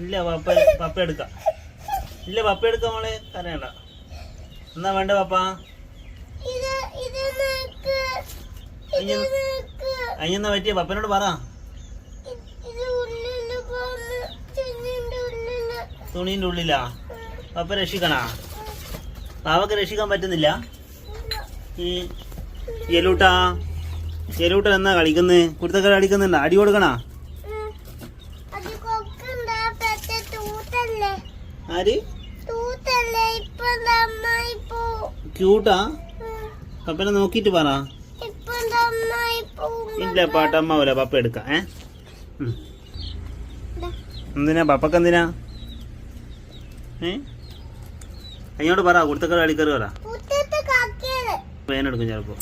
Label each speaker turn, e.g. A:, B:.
A: ഇല്ല പപ്പ എടുക്കാം. ഇല്ല പപ്പ എടുക്കാം മോളെ, കരയണ്ട. എന്നാ വേണ്ട പപ്പ? അതിനെന്നാ പറ്റിയ പപ്പനോട് പറ. തുണീൻ്റെ ഉള്ളിലാ? പപ്പ രക്ഷിക്കണാ? പാവക്ക് രക്ഷിക്കാൻ പറ്റുന്നില്ല. ഈ എലൂട്ടാ എന്നാ കളിക്കുന്നത്? കുരുത്തക്ക കളിക്കുന്നുണ്ടോ? അടി കൊടുക്കണാ? ആര് ക്യൂട്ടാ? പപ്പനെ നോക്കിട്ട് പറ. ഇല്ല പാട്ടമ്മാവൂല, പപ്പ എടുക്കാം. എന്തിനാ പപ്പക്ക്? എന്തിനാ? അതിനോട് പറ, കുരുത്തക്ക കളിക്കറ് പറ. വേനെടുക്കും ചിലപ്പോ.